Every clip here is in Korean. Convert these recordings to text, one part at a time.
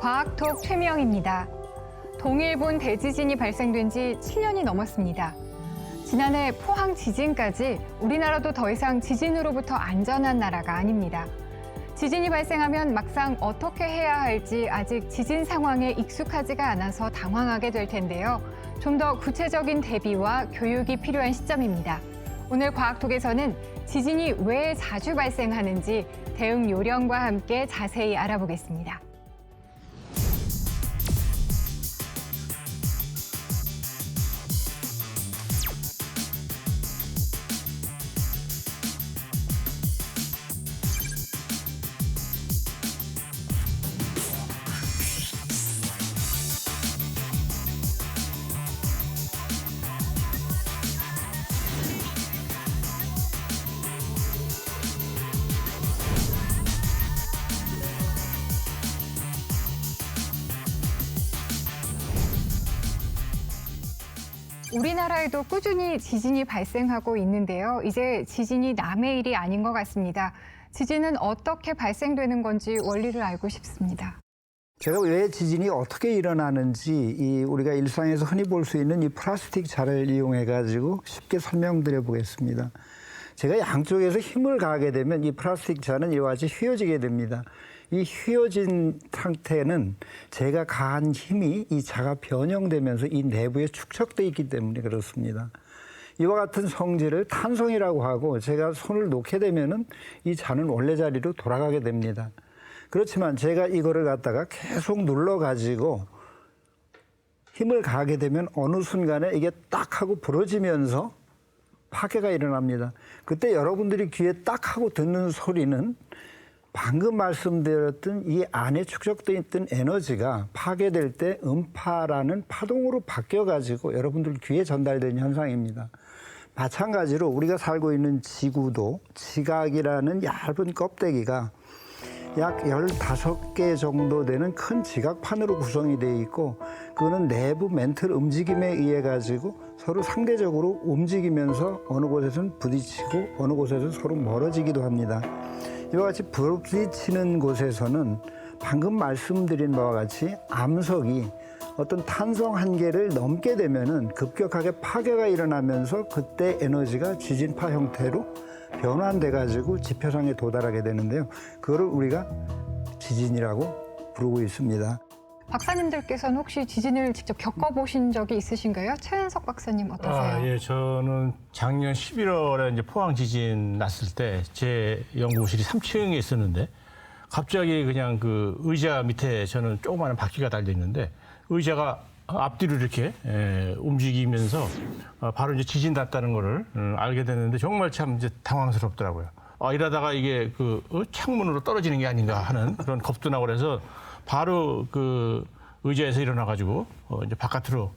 과학톡 최미영입니다. 동일본 대지진이 발생된 지 7년이 넘었습니다. 지난해 포항 지진까지 우리나라도 더 이상 지진으로부터 안전한 나라가 아닙니다. 지진이 발생하면 막상 어떻게 해야 할지 아직 지진 상황에 익숙하지가 않아서 당황하게 될 텐데요. 좀 더 구체적인 대비와 교육이 필요한 시점입니다. 오늘 과학톡에서는 지진이 왜 자주 발생하는지 대응 요령과 함께 자세히 알아보겠습니다. 우리나라에도 꾸준히 지진이 발생하고 있는데요. 이제 지진이 남의 일이 아닌 것 같습니다. 지진은 어떻게 발생되는 건지 원리를 알고 싶습니다. 제가 왜 지진이 어떻게 일어나는지 우리가 일상에서 흔히 볼 수 있는 이 플라스틱 자를 이용해 가지고 쉽게 설명드려 보겠습니다. 제가 양쪽에서 힘을 가하게 되면 이 플라스틱 자는 이와 같이 휘어지게 됩니다. 이 휘어진 상태는 제가 가한 힘이 이 자가 변형되면서 이 내부에 축적돼 있기 때문에 그렇습니다. 이와 같은 성질을 탄성이라고 하고 제가 손을 놓게 되면은 이 자는 원래 자리로 돌아가게 됩니다. 그렇지만 제가 이거를 갖다가 계속 눌러가지고 힘을 가하게 되면 어느 순간에 이게 딱 하고 부러지면서 파괴가 일어납니다. 그때 여러분들이 귀에 딱 하고 듣는 소리는 방금 말씀드렸던 이 안에 축적되어 있던 에너지가 파괴될 때 음파라는 파동으로 바뀌어가지고 여러분들 귀에 전달되는 현상입니다. 마찬가지로 우리가 살고 있는 지구도 지각이라는 얇은 껍데기가 약 15개 정도 되는 큰 지각판으로 구성이 되어 있고 그거는 내부 멘틀 움직임에 의해 가지고 서로 상대적으로 움직이면서 어느 곳에서는 부딪히고 어느 곳에서는 서로 멀어지기도 합니다. 이와 같이 부딪히는 곳에서는 방금 말씀드린 바와 같이 암석이 어떤 탄성 한계를 넘게 되면은 급격하게 파괴가 일어나면서 그때 에너지가 지진파 형태로 변환돼 가지고 지표상에 도달하게 되는데요. 그거를 우리가 지진이라고 부르고 있습니다. 박사님들께서는 혹시 지진을 직접 겪어보신 적이 있으신가요? 최은석 박사님 어떠세요? 예, 저는 작년 11월에 이제 포항 지진 났을 때 제 연구실이 3층에 있었는데 갑자기 그냥 그 의자 밑에 저는 조그마한 바퀴가 달려 있는데 의자가 앞뒤로 이렇게 움직이면서 바로 이제 지진 났다는 거를 알게 됐는데 정말 참 이제 당황스럽더라고요. 이러다가 이게 그 창문으로 떨어지는 게 아닌가 하는 그런 겁도 나고 그래서 바로 그 의자에서 일어나가지고 이제 바깥으로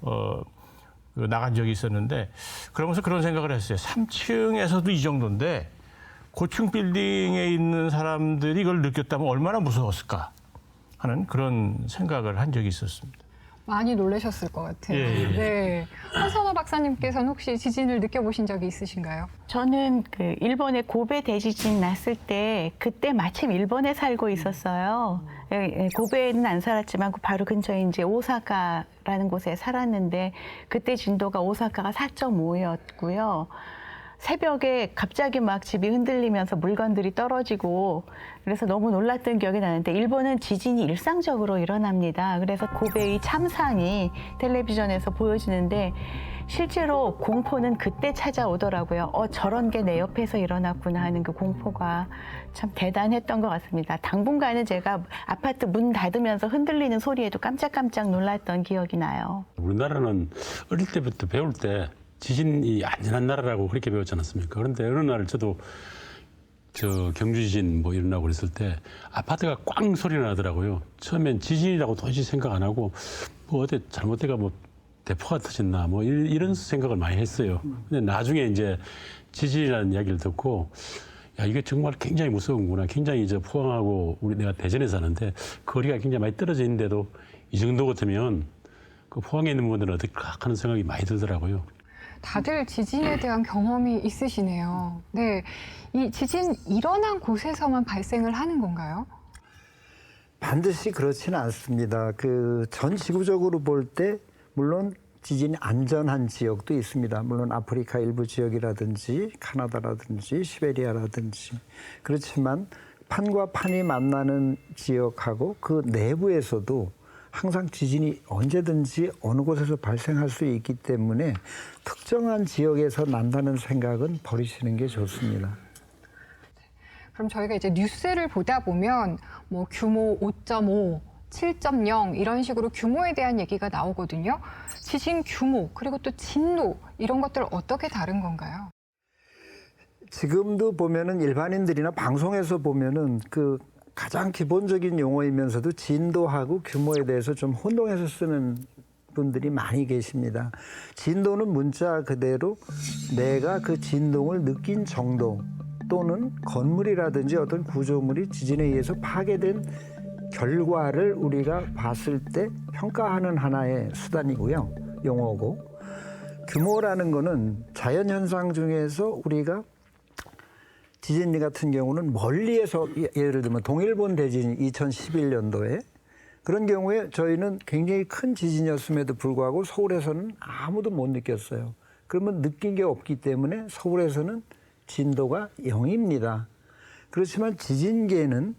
나간 적이 있었는데 그러면서 그런 생각을 했어요. 3층에서도 이 정도인데 고층 빌딩에 있는 사람들이 이걸 느꼈다면 얼마나 무서웠을까 하는 그런 생각을 한 적이 있었습니다. 많이 놀라셨을 것 같아요. 예. 네. 한선호 박사님께서는 혹시 지진을 느껴보신 적이 있으신가요? 저는 그 일본의 고베 대지진 났을 때 그때 마침 일본에 살고 있었어요. 고베에는 안 살았지만 바로 근처에 이제 오사카라는 곳에 살았는데 그때 진도가 오사카가 4.5였고요. 새벽에 갑자기 막 집이 흔들리면서 물건들이 떨어지고 그래서 너무 놀랐던 기억이 나는데 일본은 지진이 일상적으로 일어납니다. 그래서 고베의 참상이 텔레비전에서 보여지는데 실제로 공포는 그때 찾아오더라고요. 저런 게 내 옆에서 일어났구나 하는 그 공포가 참 대단했던 것 같습니다. 당분간은 제가 아파트 문 닫으면서 흔들리는 소리에도 깜짝깜짝 놀랐던 기억이 나요. 우리나라는 어릴 때부터 배울 때 지진이 안전한 나라라고 그렇게 배웠지 않았습니까? 그런데 어느 날 저도 경주 지진 뭐 일어나고 그랬을 때 아파트가 꽝 소리 나더라고요. 처음엔 지진이라고 도저히 생각 안 하고 뭐 어디 잘못돼가 뭐 대포가 터졌나 뭐 이런 생각을 많이 했어요. 근데 나중에 이제 지진이라는 이야기를 듣고 야 이게 정말 굉장히 무서운구나. 굉장히 포항하고 내가 대전에 사는데 거리가 굉장히 많이 떨어져 있는데도 이 정도 같으면 그 포항에 있는 분들은 어떨까 하는 생각이 많이 들더라고요. 다들 지진에 대한 경험이 있으시네요. 네, 이 지진 일어난 곳에서만 발생을 하는 건가요? 반드시 그렇지는 않습니다. 그 전 지구적으로 볼 때 물론 지진이 안전한 지역도 있습니다. 물론 아프리카 일부 지역이라든지 카나다라든지 시베리아라든지 그렇지만 판과 판이 만나는 지역하고 그 내부에서도 항상 지진이 언제든지 어느 곳에서 발생할 수 있기 때문에 특정한 지역에서 난다는 생각은 버리시는 게 좋습니다. 그럼 저희가 이제 뉴스를 보다 보면 뭐 규모 5.5, 7.0 이런 식으로 규모에 대한 얘기가 나오거든요. 지진 규모 그리고 또 진도 이런 것들 어떻게 다른 건가요? 지금도 보면은 일반인들이나 방송에서 보면은 그 가장 기본적인 용어이면서도 진도하고 규모에 대해서 좀 혼동해서 쓰는 분들이 많이 계십니다. 진도는 문자 그대로 내가 그 진동을 느낀 정도 또는 건물이라든지 어떤 구조물이 지진에 의해서 파괴된 결과를 우리가 봤을 때 평가하는 하나의 수단이고요. 용어고. 규모라는 거는 자연현상 중에서 우리가 지진리 같은 경우는 멀리에서 예를 들면 동일본 대진 2011년도에 그런 경우에 저희는 굉장히 큰 지진이었음에도 불구하고 서울에서는 아무도 못 느꼈어요. 그러면 느낀 게 없기 때문에 서울에서는 진도가 0입니다. 그렇지만 지진계는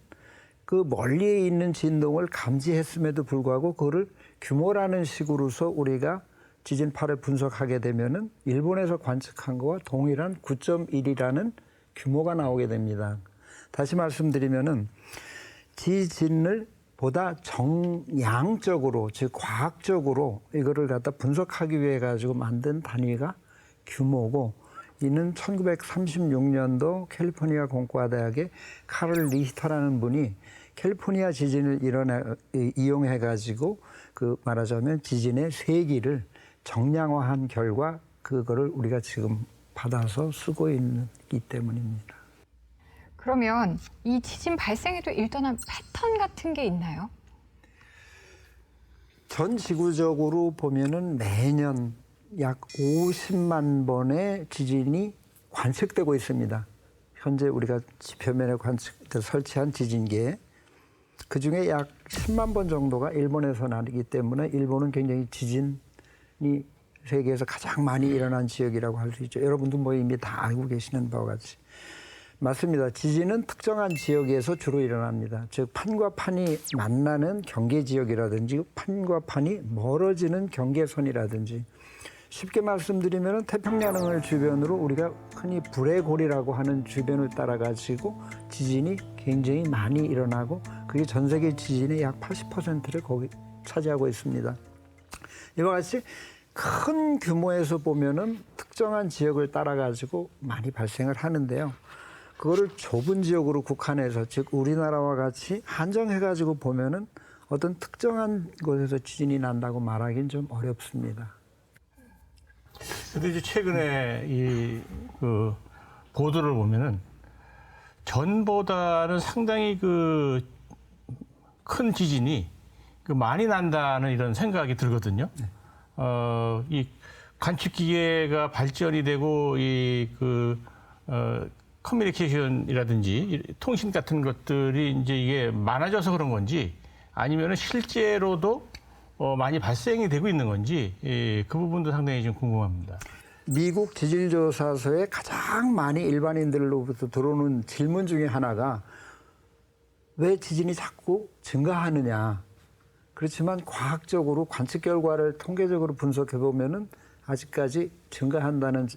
그 멀리에 있는 진동을 감지했음에도 불구하고 그거를 규모라는 식으로서 우리가 지진파를 분석하게 되면은 일본에서 관측한 거와 동일한 9.1이라는 규모가 나오게 됩니다. 다시 말씀드리면은 지진을 보다 정량적으로 즉 과학적으로 이거를 갖다 분석하기 위해 가지고 만든 단위가 규모고 이는 1936년도 캘리포니아 공과대학의 카를 리히터라는 분이 캘리포니아 지진을 이용해 가지고 그 말하자면 지진의 세기를 정량화한 결과 그거를 우리가 지금 받아서 쓰고 있기 때문입니다. 그러면 이 지진 발생에도 일정한 패턴 같은 게 있나요? 전 지구적으로 보면은 매년 약 50만 번의 지진이 관측되고 있습니다. 현재 우리가 지표면에 설치한 지진계에 그중에 약 10만 번 정도가 일본에서 나기 때문에 일본은 굉장히 지진이 세계에서 가장 많이 일어난 지역이라고 할 수 있죠. 여러분도 뭐 이미 다 알고 계시는 바와 같이. 맞습니다. 지진은 특정한 지역에서 주로 일어납니다. 즉 판과 판이 만나는 경계 지역이라든지 판과 판이 멀어지는 경계선이라든지 쉽게 말씀드리면 태평양을 주변으로 우리가 흔히 불의 고리라고 하는 주변을 따라가지고 지진이 굉장히 많이 일어나고 그게 전 세계 지진의 약 80%를 거기 차지하고 있습니다. 이와 같이 큰 규모에서 보면은 특정한 지역을 따라가지고 많이 발생을 하는데요. 그거를 좁은 지역으로 국한해서 즉 우리나라와 같이 한정해가지고 보면은 어떤 특정한 곳에서 지진이 난다고 말하기는 좀 어렵습니다. 근데 이제 최근에 그 보도를 보면은 전보다는 상당히 그 큰 지진이 그 많이 난다는 이런 생각이 들거든요. 네. 이 관측 기계가 발전이 되고 커뮤니케이션이라든지 통신 같은 것들이 이제 이게 많아져서 그런 건지 아니면은 실제로도 많이 발생이 되고 있는 건지 그 부분도 상당히 좀 궁금합니다. 미국 지질조사소에 가장 많이 일반인들로부터 들어오는 질문 중에 하나가 왜 지진이 자꾸 증가하느냐. 그렇지만 과학적으로 관측 결과를 통계적으로 분석해 보면은 아직까지 증가한다는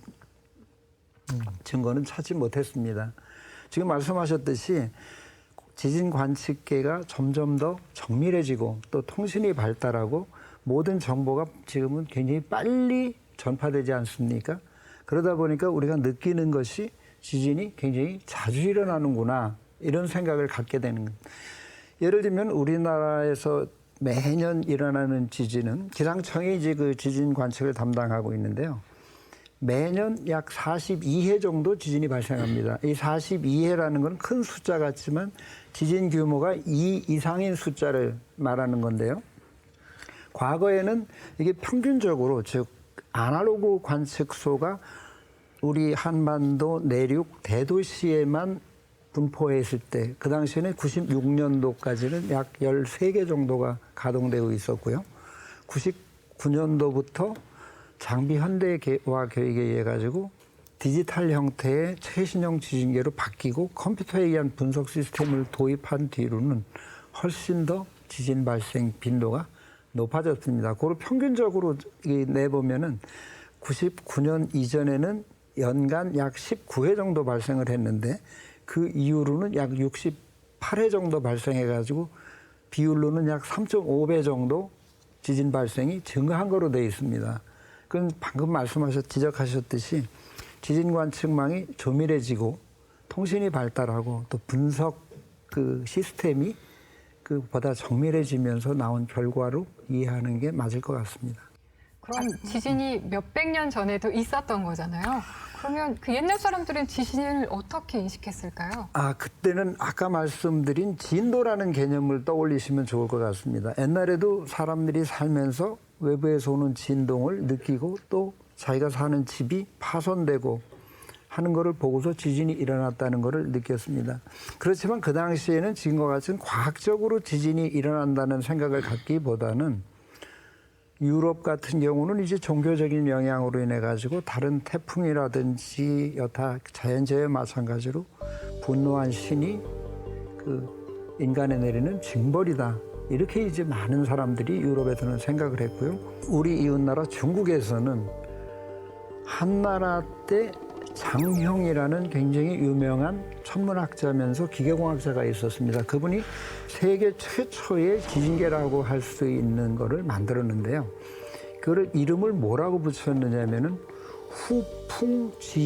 증거는 찾지 못했습니다. 지금 말씀하셨듯이 지진 관측계가 점점 더 정밀해지고 또 통신이 발달하고 모든 정보가 지금은 굉장히 빨리 전파되지 않습니까? 그러다 보니까 우리가 느끼는 것이 지진이 굉장히 자주 일어나는구나 이런 생각을 갖게 되는 겁니다. 예를 들면 우리나라에서 매년 일어나는 지진은 기상청이 이제 그 지진 관측을 담당하고 있는데요. 매년 약 42회 정도 지진이 발생합니다. 이 42회라는 건 큰 숫자 같지만 지진 규모가 2 이상인 숫자를 말하는 건데요. 과거에는 이게 평균적으로 즉 아날로그 관측소가 우리 한반도 내륙 대도시에만 분포했을 때 그 당시에는 96년도까지는 약 13개 정도가 가동되고 있었고요. 99년도부터 장비 현대화 교육에 의해 가지고 디지털 형태의 최신형 지진계로 바뀌고 컴퓨터에 의한 분석 시스템을 도입한 뒤로는 훨씬 더 지진 발생 빈도가 높아졌습니다. 그걸 평균적으로 내보면은 99년 이전에는 연간 약 19회 정도 발생을 했는데 그 이후로는 약 68회 정도 발생해가지고 비율로는 약 3.5배 정도 지진 발생이 증가한 거로 되어 있습니다. 그건 방금 지적하셨듯이 지진 관측망이 조밀해지고 통신이 발달하고 또 분석 그 시스템이 그보다 정밀해지면서 나온 결과로 이해하는 게 맞을 것 같습니다. 그럼 지진이 몇백 년 전에도 있었던 거잖아요. 그러면 그 옛날 사람들은 지진을 어떻게 인식했을까요? 그때는 아까 말씀드린 진도라는 개념을 떠올리시면 좋을 것 같습니다. 옛날에도 사람들이 살면서 외부에서 오는 진동을 느끼고 또 자기가 사는 집이 파손되고 하는 거를 보고서 지진이 일어났다는 거를 느꼈습니다. 그렇지만 그 당시에는 지금과 같은 과학적으로 지진이 일어난다는 생각을 갖기보다는 유럽 같은 경우는 이제 종교적인 영향으로 인해 가지고 다른 태풍이라든지 여타 자연재해와 마찬가지로 분노한 신이 그 인간에 내리는 징벌이다. 이렇게 이제 많은 사람들이 유럽에서는 생각을 했고요. 우리 이웃나라 중국에서는 한나라 때 장형이라는 굉장히 유명한 천문학자면서 기계공학자가 있었습니다. 그분이 세계 최초의 지진계라고 할 수 있는 거를 만들었는데요. 그걸 이름을 뭐라고 붙였느냐면은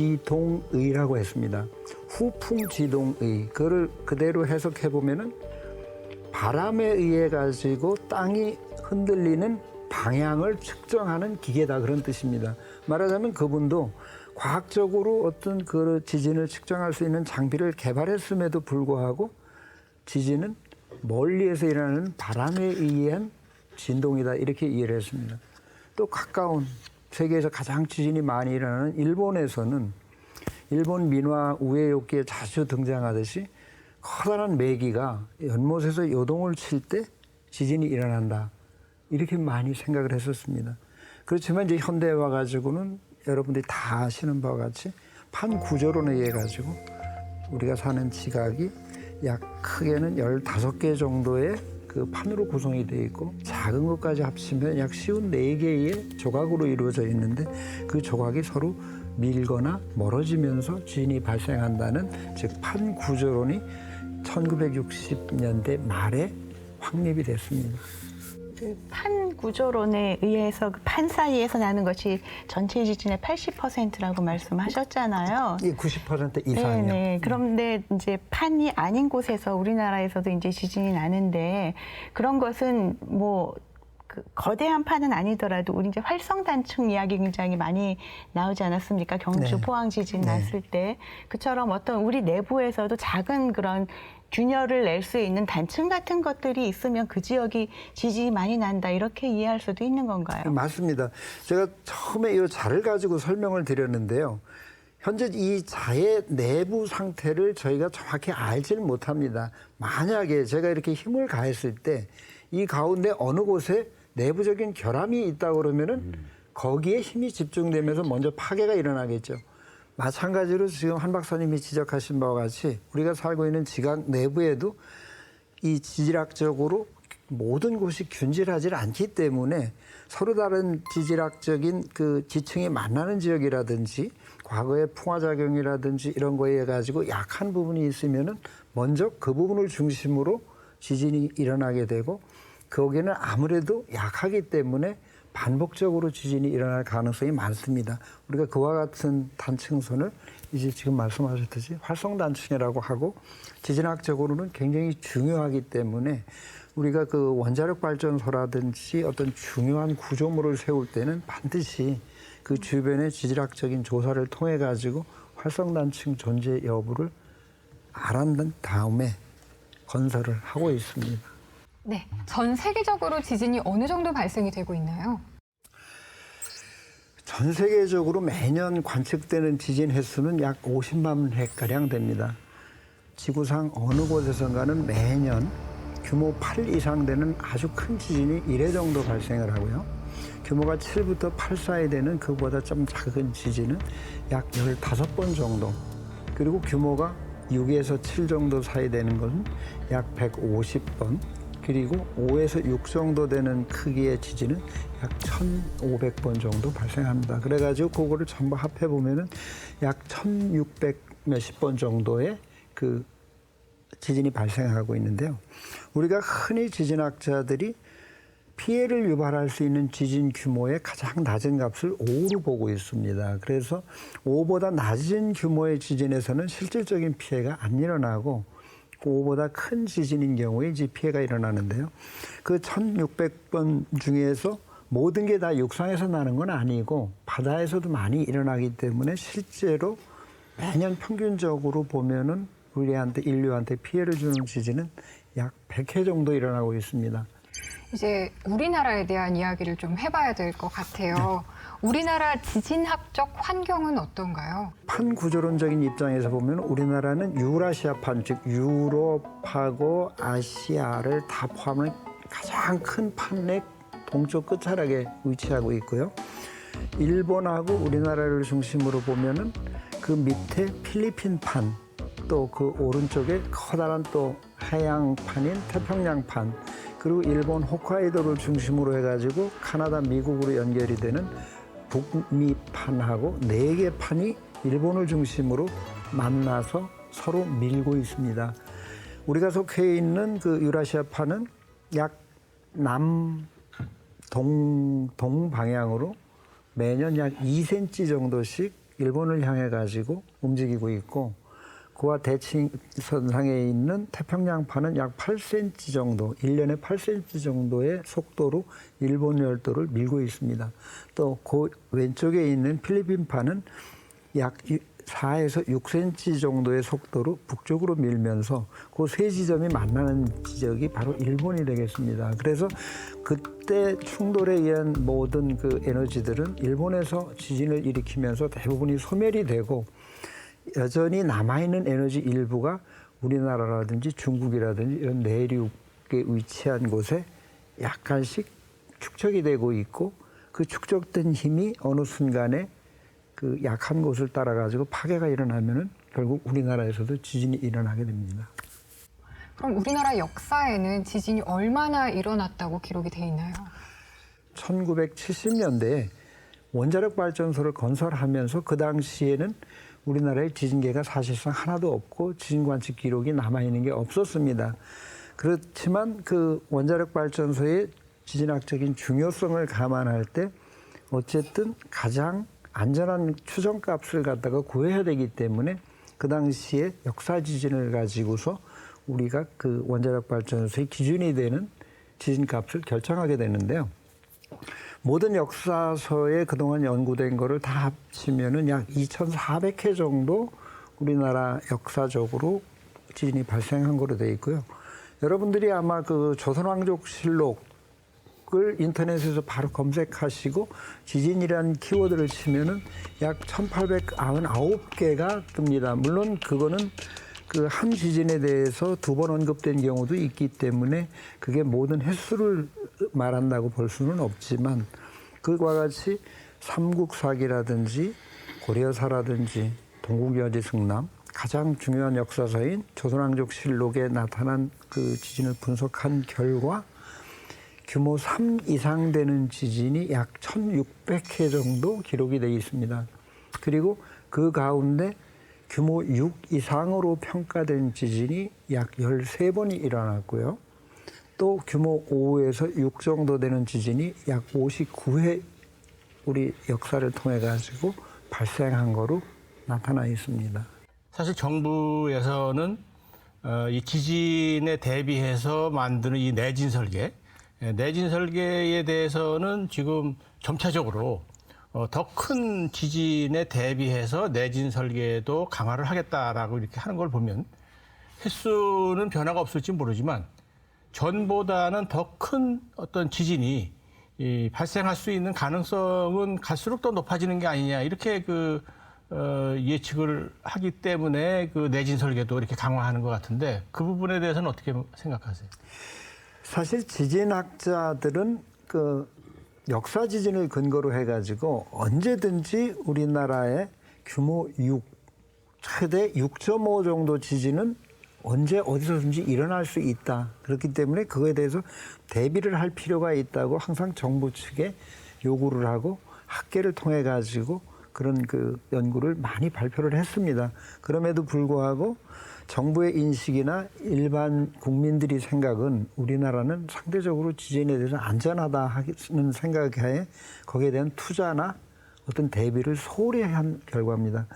후풍지동의라고 했습니다. 후풍지동의. 그거를 그대로 해석해 보면은 바람에 의해 가지고 땅이 흔들리는 방향을 측정하는 기계다 그런 뜻입니다. 말하자면 그분도 과학적으로 어떤 그 지진을 측정할 수 있는 장비를 개발했음에도 불구하고 지진은 멀리에서 일어나는 바람에 의한 진동이다 이렇게 이해를 했습니다. 또 가까운 세계에서 가장 지진이 많이 일어나는 일본에서는 일본 민화 우에요기에 자주 등장하듯이 커다란 메기가 연못에서 요동을 칠 때 지진이 일어난다. 이렇게 많이 생각을 했었습니다. 그렇지만 이제 현대에 와가지고는 여러분들이 다 아시는 바와 같이 판 구조론에 의해 가지고 우리가 사는 지각이 약 크게는 15개 정도의 그 판으로 구성이 되어 있고 작은 것까지 합치면 약 54개의 조각으로 이루어져 있는데 그 조각이 서로 밀거나 멀어지면서 지진이 발생한다는 즉 판 구조론이 1960년대 말에 확립이 됐습니다. 그 판 구조론에 의해서 그 판 사이에서 나는 것이 전체 지진의 80%라고 말씀하셨잖아요. 이 90% 이상이요. 네. 그런데 이제 판이 아닌 곳에서 우리나라에서도 이제 지진이 나는데 그런 것은 뭐 그 거대한 판은 아니더라도 우리 이제 활성 단층 이야기 굉장히 많이 나오지 않았습니까? 경주 네. 포항 지진 났을 때 그처럼 어떤 우리 내부에서도 작은 그런 균열을 낼 수 있는 단층 같은 것들이 있으면 그 지역이 지진이 많이 난다 이렇게 이해할 수도 있는 건가요? 맞습니다. 제가 처음에 이 자를 가지고 설명을 드렸는데요. 현재 이 자의 내부 상태를 저희가 정확히 알지는 못합니다. 만약에 제가 이렇게 힘을 가했을 때 이 가운데 어느 곳에 내부적인 결함이 있다 그러면은 거기에 힘이 집중되면서 먼저 파괴가 일어나겠죠. 마찬가지로 지금 한 박사님이 지적하신 바와 같이 우리가 살고 있는 지각 내부에도 이 지질학적으로 모든 곳이 균질하지 않기 때문에 서로 다른 지질학적인 그 지층이 만나는 지역이라든지 과거의 풍화작용이라든지 이런 거에 가지고 약한 부분이 있으면은 먼저 그 부분을 중심으로 지진이 일어나게 되고 거기는 아무래도 약하기 때문에 반복적으로 지진이 일어날 가능성이 많습니다. 우리가 그와 같은 단층선을 이제 지금 말씀하셨듯이 활성단층이라고 하고 지진학적으로는 굉장히 중요하기 때문에 우리가 그 원자력 발전소라든지 어떤 중요한 구조물을 세울 때는 반드시 그 주변의 지질학적인 조사를 통해 가지고 활성단층 존재 여부를 알아낸 다음에 건설을 하고 있습니다. 네, 전 세계적으로 지진이 어느 정도 발생이 되고 있나요? 전 세계적으로 매년 관측되는 지진 횟수는 약 50만 회가량 됩니다. 지구상 어느 곳에선가는 매년 규모 8 이상 되는 아주 큰 지진이 1회 정도 발생을 하고요. 규모가 7부터 8 사이 되는 그보다 좀 작은 지진은 약 15번 정도, 그리고 규모가 6에서 7 정도 사이 되는 것은 약 150번, 그리고 5에서 6 정도 되는 크기의 지진은 약 1,500번 정도 발생합니다. 그래가지고 그거를 전부 합해 보면은 약 1,600 몇십 번 정도의 그 지진이 발생하고 있는데요. 우리가 흔히 지진학자들이 피해를 유발할 수 있는 지진 규모의 가장 낮은 값을 5로 보고 있습니다. 그래서 5보다 낮은 규모의 지진에서는 실질적인 피해가 안 일어나고 5보다 큰 지진인 경우에 이제 피해가 일어나는데요. 그 1,600번 중에서 모든 게 다 육상에서 나는 건 아니고 바다에서도 많이 일어나기 때문에 실제로 매년 평균적으로 보면은 우리한테 인류한테 피해를 주는 지진은 약 100회 정도 일어나고 있습니다. 이제 우리나라에 대한 이야기를 좀 해봐야 될 것 같아요. 우리나라 지진학적 환경은 어떤가요? 판 구조론적인 입장에서 보면 우리나라는 유라시아판, 즉 유럽하고 아시아를 다 포함한 가장 큰 판의 동쪽 끝자락에 위치하고 있고요. 일본하고 우리나라를 중심으로 보면은 그 밑에 필리핀판, 또 그 오른쪽에 커다란 또 해양판인 태평양판, 그리고 일본 홋카이도를 중심으로 해가지고 카나다, 미국으로 연결이 되는 북미판하고 4개 판이 일본을 중심으로 만나서 서로 밀고 있습니다. 우리가 속해 있는 그 유라시아판은 약 동방향으로 매년 약 2cm 정도씩 일본을 향해 가지고 움직이고 있고, 그와 대칭선상에 있는 태평양판은 약 8cm 정도, 1년에 8cm 정도의 속도로 일본 열도를 밀고 있습니다. 또 그 왼쪽에 있는 필리핀판은 약 4에서 6cm 정도의 속도로 북쪽으로 밀면서 그 세 지점이 만나는 지역이 바로 일본이 되겠습니다. 그래서 그때 충돌에 의한 모든 그 에너지들은 일본에서 지진을 일으키면서 대부분이 소멸이 되고, 여전히 남아있는 에너지 일부가 우리나라라든지 중국이라든지 이런 내륙에 위치한 곳에 약간씩 축적이 되고 있고, 그 축적된 힘이 어느 순간에 그 약한 곳을 따라가지고 파괴가 일어나면은 결국 우리나라에서도 지진이 일어나게 됩니다. 그럼 우리나라 역사에는 지진이 얼마나 일어났다고 기록이 돼 있나요? 1970년대에 원자력 발전소를 건설하면서 그 당시에는 우리나라에 지진계가 사실상 하나도 없고 지진 관측 기록이 남아있는 게 없었습니다. 그렇지만 그 원자력 발전소의 지진학적인 중요성을 감안할 때 어쨌든 가장 안전한 추정값을 갖다가 구해야 되기 때문에 그 당시에 역사 지진을 가지고서 우리가 그 원자력 발전소의 기준이 되는 지진값을 결정하게 되는데요. 모든 역사서에 그동안 연구된 거를 다 합치면은 약 2,400회 정도 우리나라 역사적으로 지진이 발생한 거로 돼 있고요. 여러분들이 아마 그 조선왕족실록을 인터넷에서 바로 검색하시고 지진이라는 키워드를 치면은 약 1,899개가 뜹니다. 물론 그거는 그 한 지진에 대해서 2번 언급된 경우도 있기 때문에 그게 모든 횟수를 말한다고 볼 수는 없지만, 그와 같이 삼국사기라든지 고려사라든지 동국여지승남, 가장 중요한 역사서인 조선왕족실록에 나타난 그 지진을 분석한 결과 규모 3 이상 되는 지진이 약 1,600회 정도 기록이 되어 있습니다. 그리고 그 가운데 규모 6 이상으로 평가된 지진이 약 13번이 일어났고요. 또 규모 5에서 6 정도 되는 지진이 약 59회 우리 역사를 통해 가지고 발생한 거로 나타나 있습니다. 사실 정부에서는 이 지진에 대비해서 만드는 이 내진 설계, 내진 설계에 대해서는 지금 점차적으로 더 큰 지진에 대비해서 내진 설계도 강화를 하겠다라고 이렇게 하는 걸 보면 횟수는 변화가 없을지 모르지만 전보다는 더 큰 어떤 지진이 발생할 수 있는 가능성은 갈수록 더 높아지는 게 아니냐, 이렇게 예측을 하기 때문에 그 내진 설계도 이렇게 강화하는 것 같은데 그 부분에 대해서는 어떻게 생각하세요? 사실 지진학자들은 그 역사 지진을 근거로 해가지고 언제든지 우리나라의 규모 6, 최대 6.5 정도 지진은 언제 어디서든지 일어날 수 있다. 그렇기 때문에 그거에 대해서 대비를 할 필요가 있다고 항상 정부 측에 요구를 하고 학계를 통해 가지고 그런 그 연구를 많이 발표를 했습니다. 그럼에도 불구하고 정부의 인식이나 일반 국민들이 생각은 우리나라는 상대적으로 지진에 대해서 안전하다 하는 생각에 거기에 대한 투자나 어떤 대비를 소홀히 한 결과입니다.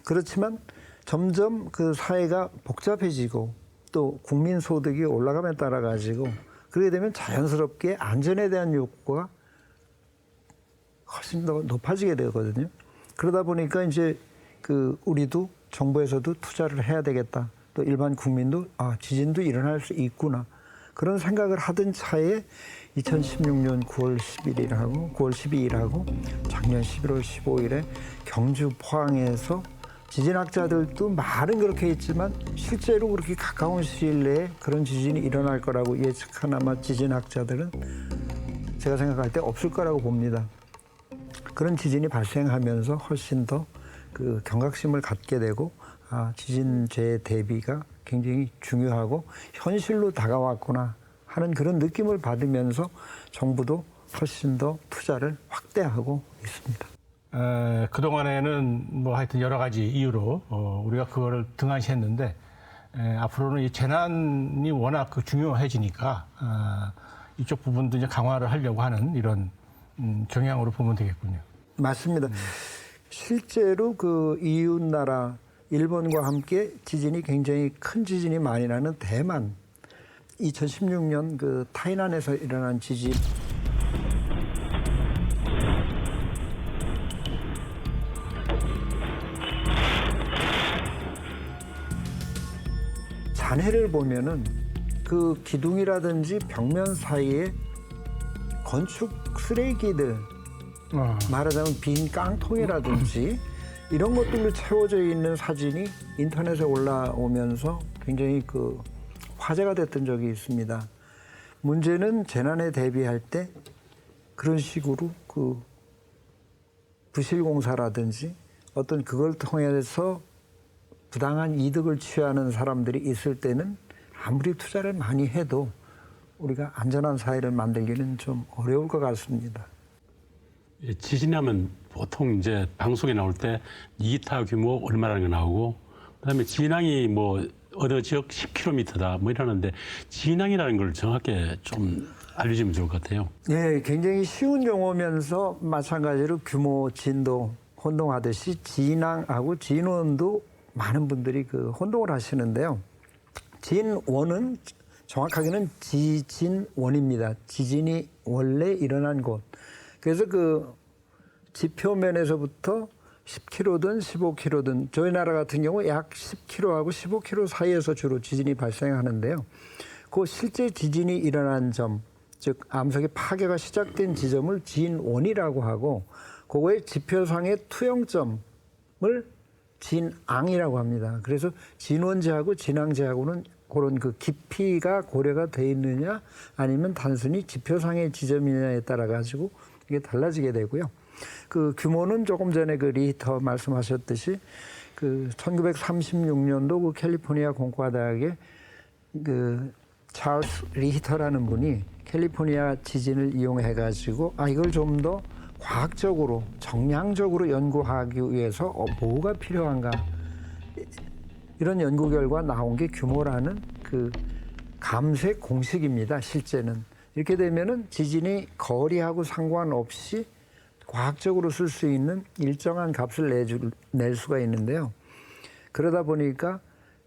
그렇지만 점점 그 사회가 복잡해지고 또 국민 소득이 올라감에 따라 가지고 그렇게 되면 자연스럽게 안전에 대한 욕구가 훨씬 더 높아지게 되거든요. 그러다 보니까 이제 그 우리도 정부에서도 투자를 해야 되겠다. 또 일반 국민도 지진도 일어날 수 있구나. 그런 생각을 하던 차에 2016년 9월 12일하고 작년 11월 15일에 경주 포항에서 지진학자들도 말은 그렇게 했지만 실제로 그렇게 가까운 시일 내에 그런 지진이 일어날 거라고 예측한 아마 지진학자들은 제가 생각할 때 없을 거라고 봅니다. 그런 지진이 발생하면서 훨씬 더 그 경각심을 갖게 되고 지진재해 대비가 굉장히 중요하고 현실로 다가왔구나 하는 그런 느낌을 받으면서 정부도 훨씬 더 투자를 확대하고 있습니다. 그동안에는 뭐 하여튼 여러 가지 이유로 우리가 그거를 등한시했는데 앞으로는 이 재난이 워낙 그 중요해지니까 이쪽 부분도 이제 강화를 하려고 하는 이런 경향으로 보면 되겠군요. 맞습니다. 실제로 그 이웃 나라 일본과 함께 지진이 굉장히 큰 지진이 많이 나는 대만 2016년 그 타이난에서 일어난 지진 잔해를 보면은 그 기둥이라든지 벽면 사이에 건축 쓰레기들 말하자면 빈 깡통이라든지 이런 것들로 채워져 있는 사진이 인터넷에 올라오면서 굉장히 그 화제가 됐던 적이 있습니다. 문제는 재난에 대비할 때 그런 식으로 그 부실공사라든지 어떤 그걸 통해서 부당한 이득을 취하는 사람들이 있을 때는 아무리 투자를 많이 해도 우리가 안전한 사회를 만들기는 좀 어려울 것 같습니다. 지진하면 보통 이제 방송에 나올 때 2타 규모 얼마라는 거 나오고 그다음에 진앙이 뭐 어느 지역 10km다 뭐 이러는데 진앙이라는 걸 정확하게 좀 알려주면 좋을 것 같아요. 네, 굉장히 쉬운 용어면서 마찬가지로 규모, 진도 혼동하듯이 진앙하고 진원도 많은 분들이 그 혼동을 하시는데요. 진원은 정확하게는 지진원입니다. 지진이 원래 일어난 곳. 그래서 그 지표면에서부터 10km든 15km든 저희 나라 같은 경우 약 10km하고 15km 사이에서 주로 지진이 발생하는데요. 그 실제 지진이 일어난 점, 즉 암석의 파괴가 시작된 지점을 진원이라고 하고 그거의 지표상의 투영점을 진앙이라고 합니다. 그래서 진원지하고 진앙지하고는 그런 그 깊이가 고려가 돼 있느냐 아니면 단순히 지표상의 지점이냐에 따라 가지고 이게 달라지게 되고요. 그 규모는 조금 전에 그 리히터 말씀하셨듯이 그 1936년도 그 캘리포니아 공과대학의 그 찰스 리히터라는 분이 캘리포니아 지진을 이용해 가지고 이걸 좀 더 과학적으로 정량적으로 연구하기 위해서 뭐가 필요한가 이런 연구 결과 나온 게 규모라는 그 감색 공식입니다. 실제는 이렇게 되면은 지진이 거리하고 상관없이 과학적으로 쓸 수 있는 일정한 값을 낼 수가 있는데요. 그러다 보니까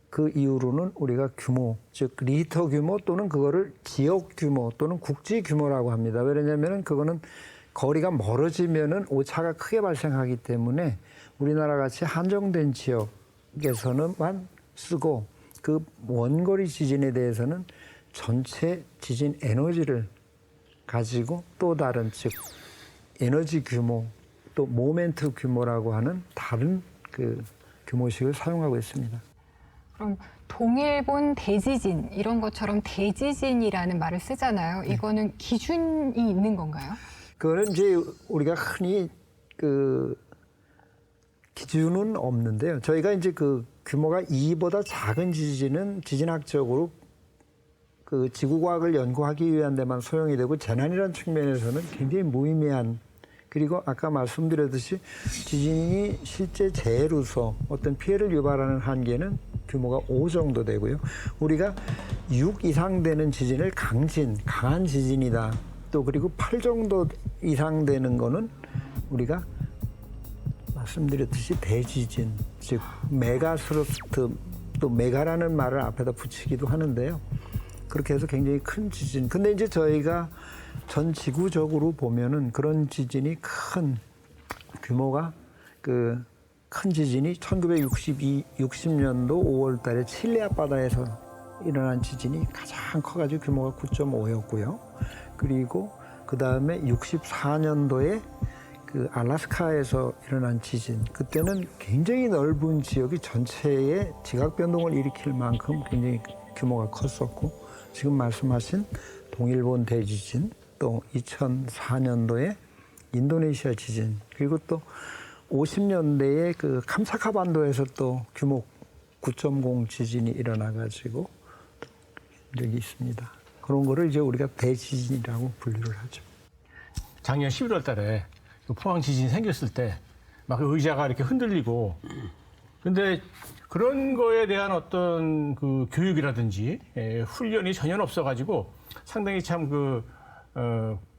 그 이후로는 우리가 규모, 즉 리히터 규모 또는 그거를 지역 규모 또는 국지 규모라고 합니다. 왜냐하면은 그거는 거리가 멀어지면은 오차가 크게 발생하기 때문에 우리나라 같이 한정된 지역에서는만 쓰고 그 원거리 지진에 대해서는 전체 지진 에너지를 가지고 또 다른 즉 에너지 규모 또 모멘트 규모라고 하는 다른 그 규모식을 사용하고 있습니다. 그럼 동일본 대지진 이런 것처럼 대지진이라는 말을 쓰잖아요. 이거는 기준이 있는 건가요? 그거는 이제 우리가 흔히 그 기준은 없는데요. 저희가 이제 그 규모가 2보다 작은 지진은 지진학적으로 그 지구과학을 연구하기 위한 데만 소용이 되고 재난이라는 측면에서는 굉장히 무의미한, 그리고 아까 말씀드렸듯이 지진이 실제 재해로서 어떤 피해를 유발하는 한계는 규모가 5 정도 되고요. 우리가 6 이상 되는 지진을 강진, 강한 지진이다. 또 그리고 8 정도 이상 되는 거는 우리가 말씀드렸듯이 대지진, 즉 메가스로스트, 또 메가라는 말을 앞에다 붙이기도 하는데요. 그렇게 해서 굉장히 큰 지진. 근데 이제 저희가 전 지구적으로 보면은 그런 지진이 큰 규모가 그 큰 지진이 1960년도 5월 달에 칠레 앞바다에서 일어난 지진이 가장 커가지고 규모가 9.5였고요. 그리고 그 다음에 64년도에 그 알래스카에서 일어난 지진, 그때는 굉장히 넓은 지역이 전체에 지각 변동을 일으킬 만큼 굉장히 규모가 컸었고, 지금 말씀하신 동일본 대지진, 또 2004년도에 인도네시아 지진, 그리고 또 50년대에 그 캄차카 반도에서 또 규모 9.0 지진이 일어나가지고 적이 있습니다. 그런 거를 이제 우리가 대지진이라고 분류를 하죠. 작년 11월 달에 그 포항 지진이 생겼을 때 막 의자가 이렇게 흔들리고, 근데 그런 거에 대한 어떤 그 교육이라든지 훈련이 전혀 없어가지고 상당히 참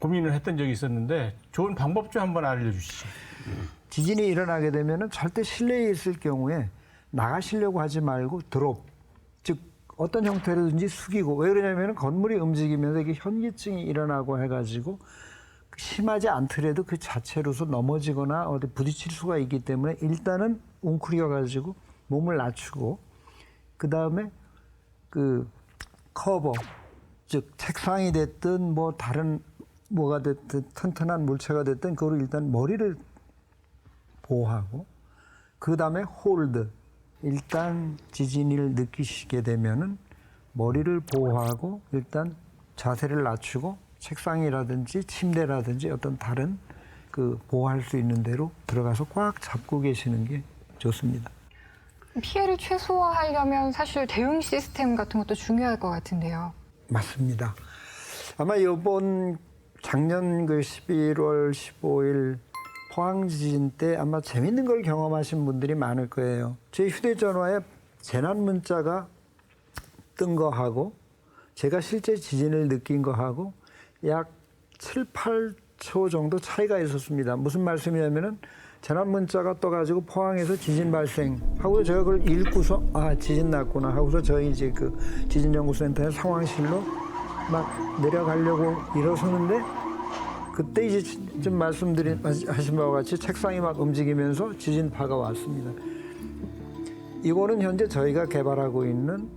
고민을 했던 적이 있었는데, 좋은 방법 좀 한번 알려주시죠. 지진이 일어나게 되면은 절대 실내에 있을 경우에 나가시려고 하지 말고 드롭, 즉 어떤 형태로든지 숙이고, 왜 그러냐면은 건물이 움직이면서 이게 현기증이 일어나고 해가지고 심하지 않더라도 그 자체로서 넘어지거나 어디 부딪힐 수가 있기 때문에 일단은 웅크려가지고 몸을 낮추고, 그 다음에 그 커버, 즉 책상이 됐든 뭐 다른 뭐가 됐든 튼튼한 물체가 됐든 그거를 일단 머리를 보호하고, 그 다음에 홀드, 일단 지진을 느끼시게 되면은 머리를 보호하고 일단 자세를 낮추고 책상이라든지 침대라든지 어떤 다른 그 보호할 수 있는 데로 들어가서 꽉 잡고 계시는 게 좋습니다. 피해를 최소화하려면 사실 대응 시스템 같은 것도 중요할 것 같은데요. 맞습니다. 아마 이번 작년 그 11월 15일 포항 지진 때 아마 재밌는 걸 경험하신 분들이 많을 거예요. 제 휴대전화에 재난 문자가 뜬 거하고 제가 실제 지진을 느낀 거하고 약 7, 8초 정도 차이가 있었습니다. 무슨 말씀이냐면은 재난 문자가 떠가지고 포항에서 지진 발생하고 제가 그걸 읽고서 아 지진 났구나 하고서 저희 이제 그 지진연구센터의 상황실로 막 내려가려고 일어서는데 그때 이제 좀 하신 바와 같이 책상이 막 움직이면서 지진파가 왔습니다. 이거는 현재 저희가 개발하고 있는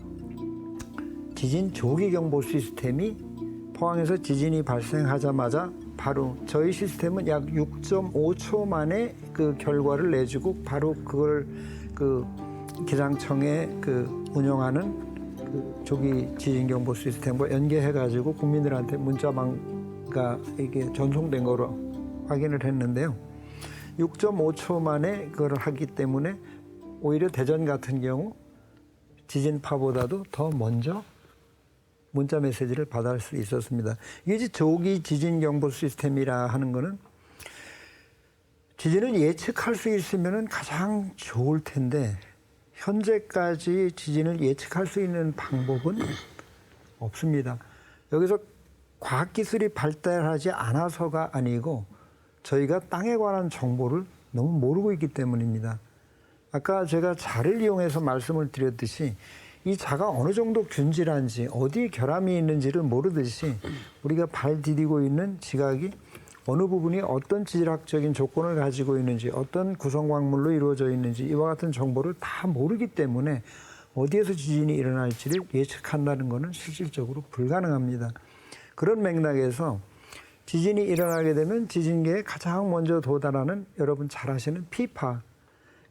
지진 조기 경보 시스템이 포항에서 지진이 발생하자마자 바로 저희 시스템은 약 6.5초 만에 그 결과를 내주고 바로 그걸 그 기상청에 그 운영하는 그 조기 지진 경보 시스템과 연계해가지고 국민들한테 문자가 이게 전송된 거로 확인을 했는데요. 6.5초 만에 그걸 하기 때문에 오히려 대전 같은 경우 지진파보다도 더 먼저 문자 메시지를 받을 수 있었습니다. 이게 이제 조기 지진 경보 시스템이라 하는 거는 지진을 예측할 수 있으면 가장 좋을 텐데 현재까지 지진을 예측할 수 있는 방법은 없습니다. 여기서 과학기술이 발달하지 않아서가 아니고 저희가 땅에 관한 정보를 너무 모르고 있기 때문입니다. 아까 제가 자를 이용해서 말씀을 드렸듯이 이 자가 어느 정도 균질한지 어디에 결함이 있는지를 모르듯이 우리가 발 디디고 있는 지각이 어느 부분이 어떤 지질학적인 조건을 가지고 있는지 어떤 구성 광물로 이루어져 있는지 이와 같은 정보를 다 모르기 때문에 어디에서 지진이 일어날지를 예측한다는 것은 실질적으로 불가능합니다. 그런 맥락에서 지진이 일어나게 되면 지진계에 가장 먼저 도달하는 여러분 잘 아시는 피파,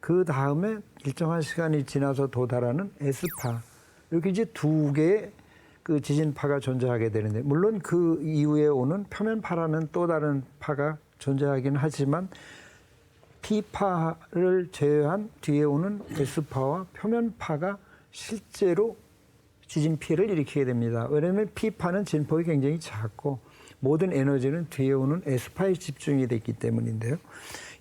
그 다음에 일정한 시간이 지나서 도달하는 S파. 이렇게 이제 두 개의 그 지진파가 존재하게 되는데, 물론 그 이후에 오는 표면파라는 또 다른 파가 존재하긴 하지만 P파를 제외한 뒤에 오는 S파와 표면파가 실제로 지진 피해를 일으키게 됩니다. 왜냐하면 P파는 진폭이 굉장히 작고 모든 에너지는 뒤에 오는 S파에 집중이 됐기 때문인데요.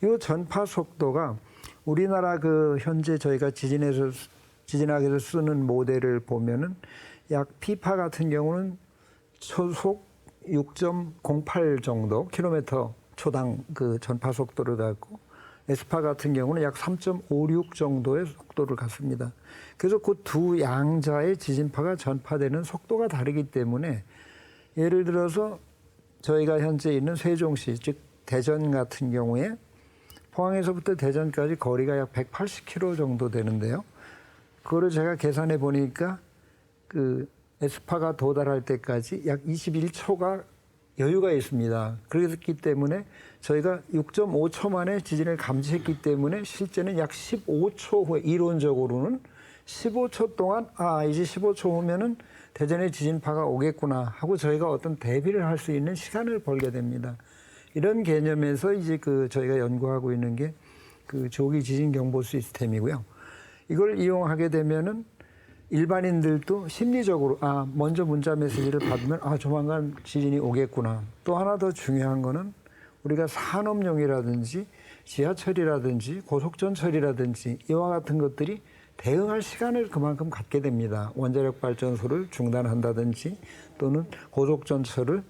이 전파 속도가 우리나라 그 현재 저희가 지진학에서 쓰는 모델을 보면은 약 P파 같은 경우는 초속 6.08 정도 킬로미터 초당 그 전파 속도를 갖고 S파 같은 경우는 약 3.56 정도의 속도를 갖습니다. 그래서 그 두 양자의 지진파가 전파되는 속도가 다르기 때문에 예를 들어서 저희가 현재 있는 세종시, 즉 대전 같은 경우에 포항에서부터 대전까지 거리가 약 180km 정도 되는데요. 그거를 제가 계산해 보니까 그 S파가 도달할 때까지 약 21초가 여유가 있습니다. 그렇기 때문에 저희가 6.5초 만에 지진을 감지했기 때문에 실제는 약 15초 후에 이론적으로는 15초 동안 이제 15초 후면은 대전에 지진파가 오겠구나 하고 저희가 어떤 대비를 할 수 있는 시간을 벌게 됩니다. 이런 개념에서 이제 그 저희가 연구하고 있는 게 그 조기 지진 경보 시스템이고요. 이걸 이용하게 되면은 일반인들도 심리적으로 먼저 문자 메시지를 받으면 조만간 지진이 오겠구나. 또 하나 더 중요한 거는 우리가 산업용이라든지 지하철이라든지 고속전철이라든지 이와 같은 것들이 대응할 시간을 그만큼 갖게 됩니다. 원자력 발전소를 중단한다든지 또는 고속전철을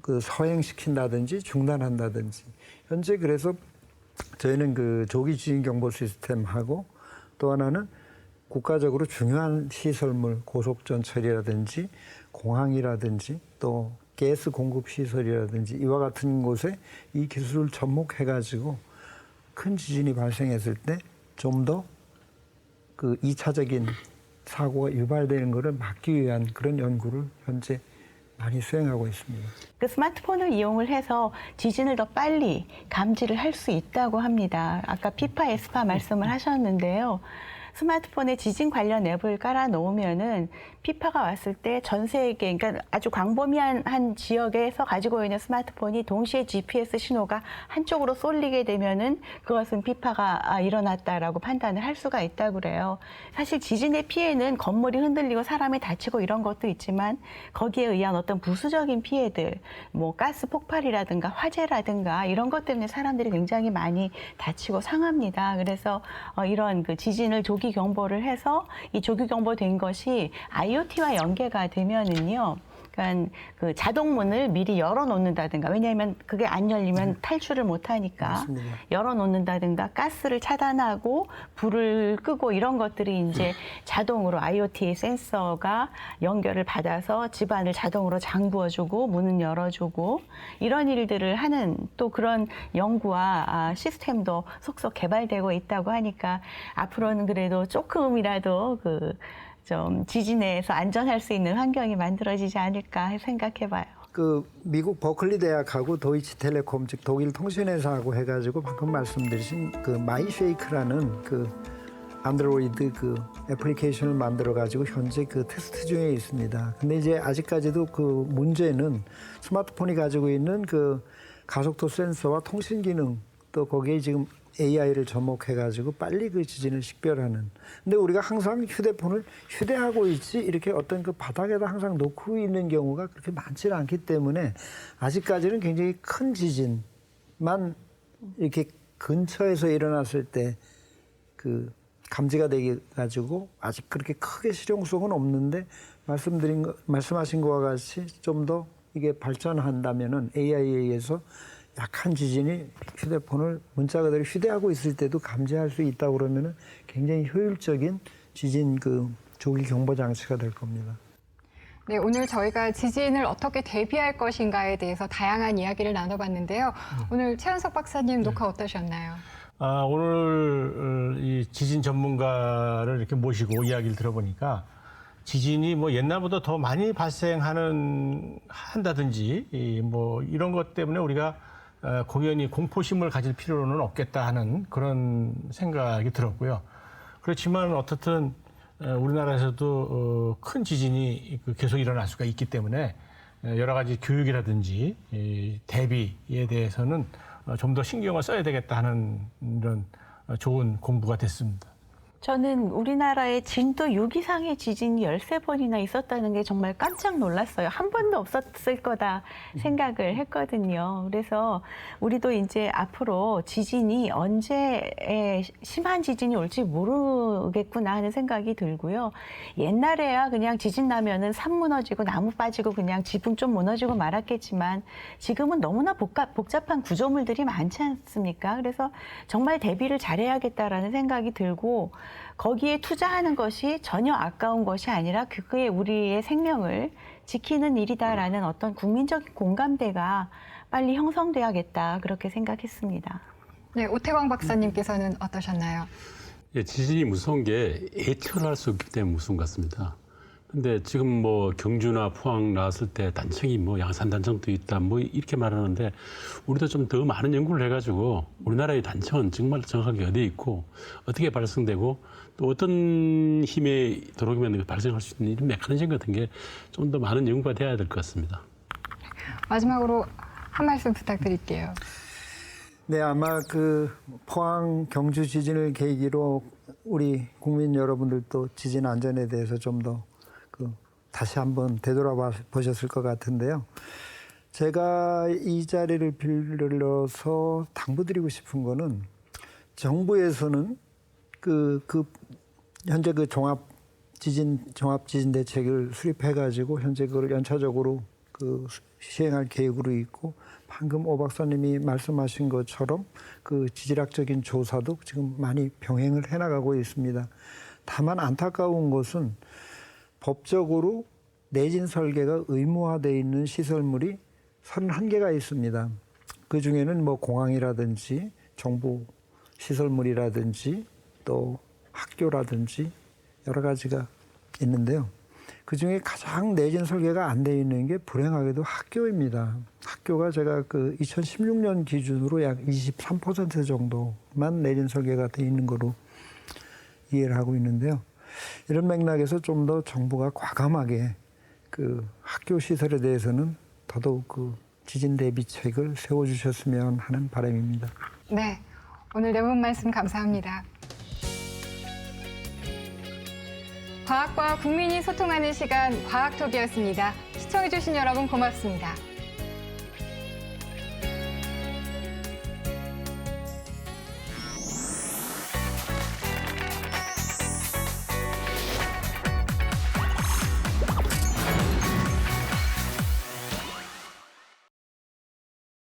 그 서행시킨다든지 중단한다든지. 현재 그래서 저희는 그 조기 지진 경보 시스템하고 또 하나는 국가적으로 중요한 시설물, 고속전철이라든지 공항이라든지 또 가스 공급 시설이라든지 이와 같은 곳에 이 기술을 접목해가지고 큰 지진이 발생했을 때 좀 더 그 2차적인 사고가 유발되는 것을 막기 위한 그런 연구를 현재 많이 수행하고 있습니다. 그 스마트폰을 이용을 해서 지진을 더 빨리 감지를 할 수 있다고 합니다. 아까 P파, S파 말씀을 하셨는데요. 스마트폰에 지진 관련 앱을 깔아 놓으면은 P파가 왔을 때 전 세계, 그러니까 아주 광범위한 한 지역에서 가지고 있는 스마트폰이 동시에 GPS 신호가 한쪽으로 쏠리게 되면은 그것은 P파가 일어났다라고 판단을 할 수가 있다고 그래요. 사실 지진의 피해는 건물이 흔들리고 사람이 다치고 이런 것도 있지만 거기에 의한 어떤 부수적인 피해들, 뭐 가스 폭발이라든가 화재라든가 이런 것 때문에 사람들이 굉장히 많이 다치고 상합니다. 그래서 이런 그 지진을 조기 경보를 해서 이 조기 경보된 것이 IoT와 연계가 되면은요. 그러니까 그 자동문을 미리 열어놓는다든가, 왜냐하면 그게 안 열리면 탈출을 못하니까 맞습니다. 열어놓는다든가, 가스를 차단하고 불을 끄고 이런 것들이 이제 자동으로 IoT 센서가 연결을 받아서 집안을 자동으로 잠그어주고 문은 열어주고 이런 일들을 하는 또 그런 연구와 시스템도 속속 개발되고 있다고 하니까 앞으로는 그래도 조금이라도 좀 지진에서 안전할 수 있는 환경이 만들어지지 않을까 생각해봐요. 그 미국 버클리 대학하고 도이치텔레콤 즉 독일 통신회사하고 해가지고 방금 말씀드린 그 마이쉐이크라는 그 안드로이드 그 애플리케이션을 만들어 가지고 현재 그 테스트 중에 있습니다. 근데 이제 아직까지도 그 문제는 스마트폰이 가지고 있는 그 가속도 센서와 통신 기능 또 거기에 지금 AI를 접목해가지고 빨리 그 지진을 식별하는. 근데 우리가 항상 휴대폰을 휴대하고 있지 이렇게 어떤 그 바닥에다 항상 놓고 있는 경우가 그렇게 많지는 않기 때문에 아직까지는 굉장히 큰 지진만 이렇게 근처에서 일어났을 때 그 감지가 되게 가지고 아직 그렇게 크게 실용성은 없는데 말씀하신 것과 같이 좀 더 이게 발전한다면은 AI에 의해서 약한 지진이 휴대폰을 문자 그대로 휴대하고 있을 때도 감지할 수 있다 그러면은 굉장히 효율적인 지진 그 조기 경보 장치가 될 겁니다. 네, 오늘 저희가 지진을 어떻게 대비할 것인가에 대해서 다양한 이야기를 나눠봤는데요. 오늘 최현석 박사님 녹화 어떠셨나요? 오늘 이 지진 전문가를 이렇게 모시고 이야기를 들어보니까 지진이 뭐 옛날보다 더 많이 한다든지 뭐 이런 것 때문에 우리가 공연히 공포심을 가질 필요는 없겠다 하는 그런 생각이 들었고요. 그렇지만 어떻든 우리나라에서도 큰 지진이 계속 일어날 수가 있기 때문에 여러 가지 교육이라든지 대비에 대해서는 좀 더 신경을 써야 되겠다 하는 이런 좋은 공부가 됐습니다. 저는 우리나라에 진도 6 이상의 지진이 13번이나 있었다는 게 정말 깜짝 놀랐어요. 한 번도 없었을 거다 생각을 했거든요. 그래서 우리도 이제 앞으로 지진이 언제 심한 지진이 올지 모르겠구나 하는 생각이 들고요. 옛날에야 그냥 지진 나면은 산 무너지고 나무 빠지고 그냥 지붕 좀 무너지고 말았겠지만 지금은 너무나 복잡한 구조물들이 많지 않습니까? 그래서 정말 대비를 잘해야겠다라는 생각이 들고 거기에 투자하는 것이 전혀 아까운 것이 아니라 그게 우리의 생명을 지키는 일이다라는 어떤 국민적인 공감대가 빨리 형성돼야겠다 그렇게 생각했습니다. 네, 오태광 박사님께서는 어떠셨나요? 예, 지진이 무서운 게 예측을 할 수 없기 때문에 무서운 것 같습니다. 근데 지금 뭐 경주나 포항 나왔을 때 단청이 뭐 양산 단청도 있다 뭐 이렇게 말하는데 우리도 좀 더 많은 연구를 해가지고 우리나라의 단청은 정말 정확하게 어디에 있고 어떻게 발생되고 또 어떤 힘에 들어오면 발생할 수 있는 이런 메커니즘 같은 게 좀 더 많은 연구가 돼야 될 것 같습니다. 마지막으로 한 말씀 부탁드릴게요. 네, 아마 그 포항 경주 지진을 계기로 우리 국민 여러분들도 지진 안전에 대해서 좀 더 다시 한번 되돌아보셨을 것 같은데요. 제가 이 자리를 빌려서 당부드리고 싶은 거는 정부에서는 현재 그 종합 지진 대책을 수립해가지고 현재 그걸 연차적으로 시행할 계획으로 있고 방금 오 박사님이 말씀하신 것처럼 그 지질학적인 조사도 지금 많이 병행을 해나가고 있습니다. 다만 안타까운 것은 법적으로 내진 설계가 의무화되어 있는 시설물이 31개가 있습니다. 그 중에는 뭐 공항이라든지 정부 시설물이라든지 또 학교라든지 여러 가지가 있는데요. 그 중에 가장 내진 설계가 안 되어 있는 게 불행하게도 학교입니다. 학교가 제가 2016년 기준으로 약 23% 정도만 내진 설계가 되어 있는 거로 이해를 하고 있는데요. 이런 맥락에서 좀 더 정부가 과감하게 학교 시설에 대해서는 더더욱 지진 대비책을 세워주셨으면 하는 바람입니다. 네, 오늘 내용 말씀 감사합니다. 과학과 국민이 소통하는 시간 과학톡이었습니다. 시청해주신 여러분 고맙습니다.